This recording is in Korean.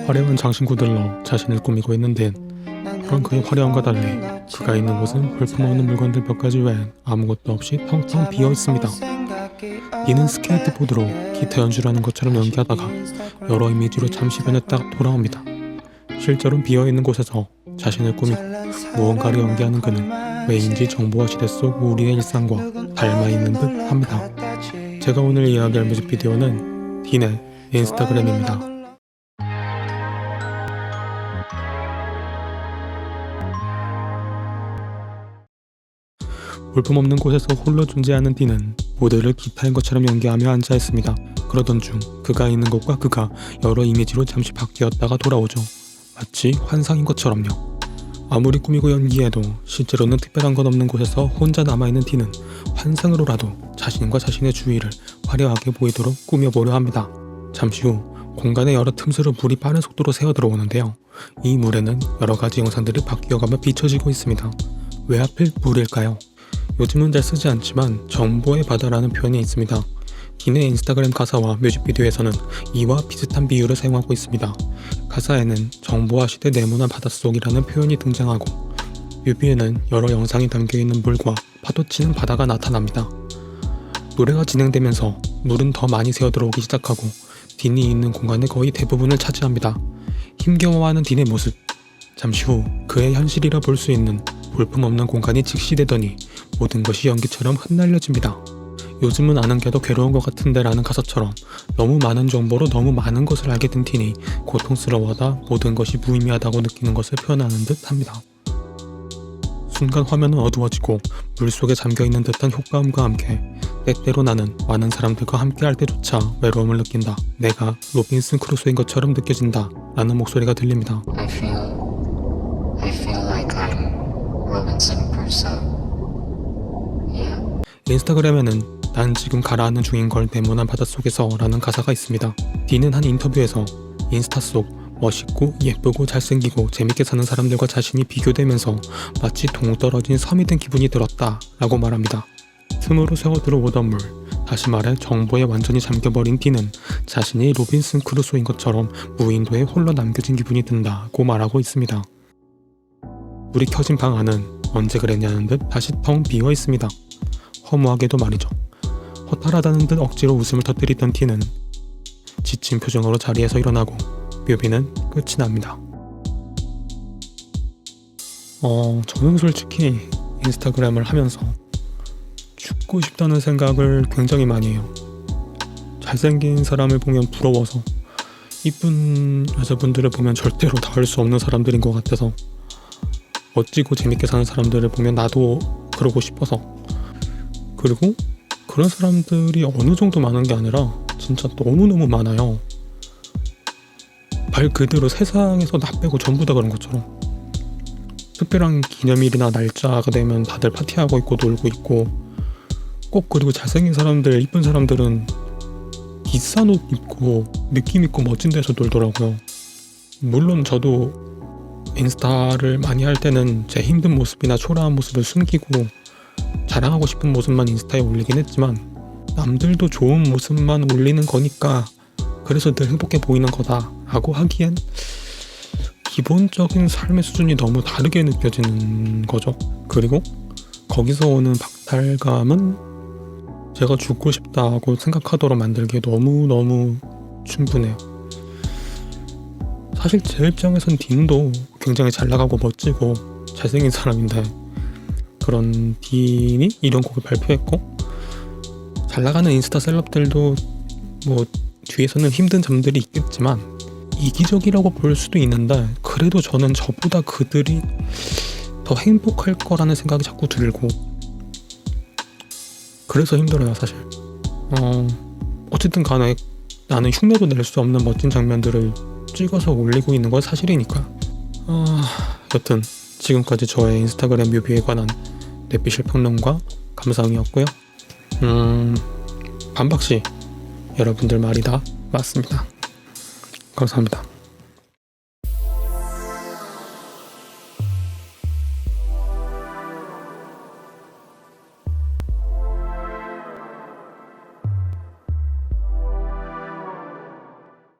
화려한 장신구들로 자신을 꾸미고 있는 딘. 그런 그의 화려함과 달리 그가 있는 곳은 볼품없는 물건들 몇 가지 외엔 아무것도 없이 텅텅 비어 있습니다. 딘은 스케이트보드로 기타 연주를 하는 것처럼 연기하다가 여러 이미지로 잠시 변했다가 돌아옵니다. 실제로는 비어있는 곳에서 자신을 꾸미고 무언가를 연기하는 그는 왜인지 정보화 시대 속 우리의 일상과 닮아있는 듯 합니다. 제가 오늘 이야기할 뮤직비디오는 딘의 인스타그램입니다. 볼품없는 곳에서 홀로 존재하는 딘은 모델을 기타인 것처럼 연기하며 앉아있습니다. 그러던 중 그가 있는 곳과 그가 여러 이미지로 잠시 바뀌었다가 돌아오죠. 마치 환상인 것처럼요. 아무리 꾸미고 연기해도 실제로는 특별한 것 없는 곳에서 혼자 남아있는 딘은 환상으로라도 자신과 자신의 주위를 화려하게 보이도록 꾸며보려 합니다. 잠시 후 공간의 여러 틈새로 물이 빠른 속도로 새어 들어오는데요. 이 물에는 여러 가지 영상들이 바뀌어가며 비춰지고 있습니다. 왜 하필 물일까요? 요즘은 잘 쓰지 않지만 정보의 바다라는 표현이 있습니다. 딘의 인스타그램 가사와 뮤직비디오에서는 이와 비슷한 비유를 사용하고 있습니다. 가사에는 정보화 시대 네모난 바닷속이라는 표현이 등장하고 뮤비에는 여러 영상이 담겨있는 물과 파도치는 바다가 나타납니다. 노래가 진행되면서 물은 더 많이 새어 들어오기 시작하고 딘이 있는 공간의 거의 대부분을 차지합니다. 힘겨워하는 딘의 모습. 잠시 후 그의 현실이라 볼 수 있는 볼품없는 공간이 직시되더니 모든 것이 연기처럼 흩날려집니다. 요즘은 아는 게 더 괴로운 것 같은데 라는 가사처럼 너무 많은 정보로 너무 많은 것을 알게 된 딘이 고통스러워하다 모든 것이 무의미하다고 느끼는 것을 표현하는 듯 합니다. 순간 화면은 어두워지고 물속에 잠겨있는 듯한 효과음과 함께 때때로 나는 많은 사람들과 함께할 때조차 외로움을 느낀다. 내가 로빈슨 크루소인 것처럼 느껴진다 라는 목소리가 들립니다. I feel like I'm Robinson Crusoe. Yeah. 인스타그램에는 난 지금 가라앉는 중인 걸 네모난 바닷속에서 라는 가사가 있습니다. 딘은 한 인터뷰에서 인스타 속 멋있고 예쁘고 잘생기고 재밌게 사는 사람들과 자신이 비교되면서 마치 동떨어진 섬이 된 기분이 들었다 라고 말합니다. 틈으로 새어 들어오던 물, 다시 말해 정보에 완전히 잠겨버린 딘은 자신이 로빈슨 크루소인 것처럼 무인도에 홀로 남겨진 기분이 든다고 말하고 있습니다. 불이 켜진 방 안은 언제 그랬냐는 듯 다시 텅 비어 있습니다. 허무하게도 말이죠. 허탈하다는 듯 억지로 웃음을 터뜨리던 딘은 지친 표정으로 자리에서 일어나고 뮤비는 끝이 납니다. 저는 솔직히 인스타그램을 하면서 죽고 싶다는 생각을 굉장히 많이 해요. 잘생긴 사람을 보면 부러워서, 이쁜 여자분들을 보면 절대로 닿을 수 없는 사람들인 것 같아서, 멋지고 재밌게 사는 사람들을 보면 나도 그러고 싶어서, 그리고 그런 사람들이 어느 정도 많은 게 아니라 진짜 너무너무 많아요. 말 그대로 세상에서 나 빼고 전부 다 그런 것처럼. 특별한 기념일이나 날짜가 되면 다들 파티하고 있고 놀고 있고, 꼭 그리고 잘생긴 사람들, 이쁜 사람들은 비싼 옷 입고 느낌 있고 멋진 데서 놀더라고요. 물론 저도 인스타를 많이 할 때는 제 힘든 모습이나 초라한 모습을 숨기고 자랑하고 싶은 모습만 인스타에 올리긴 했지만, 남들도 좋은 모습만 올리는 거니까 그래서 늘 행복해 보이는 거다 라고 하기엔 기본적인 삶의 수준이 너무 다르게 느껴지는 거죠. 그리고 거기서 오는 박탈감은 제가 죽고 싶다고 생각하도록 만들기에 너무너무 충분해요. 사실 제 입장에선 딘도 굉장히 잘 나가고 멋지고 잘생긴 사람인데, 그런 딘이 이런 곡을 발표했고, 잘 나가는 인스타 셀럽들도 뭐 뒤에서는 힘든 점들이 있겠지만 이기적이라고 볼 수도 있는데, 그래도 저는 저보다 그들이 더 행복할 거라는 생각이 자꾸 들고, 그래서 힘들어요 사실. 어쨌든 간에 나는 흉내도 낼 수 없는 멋진 장면들을 찍어서 올리고 있는 건 사실이니까. 여튼 지금까지 저의 인스타그램 뮤비에 관한 넷비실 평론과 감상이었고요. 반박시 여러분들 말이 다 맞습니다. 감사합니다.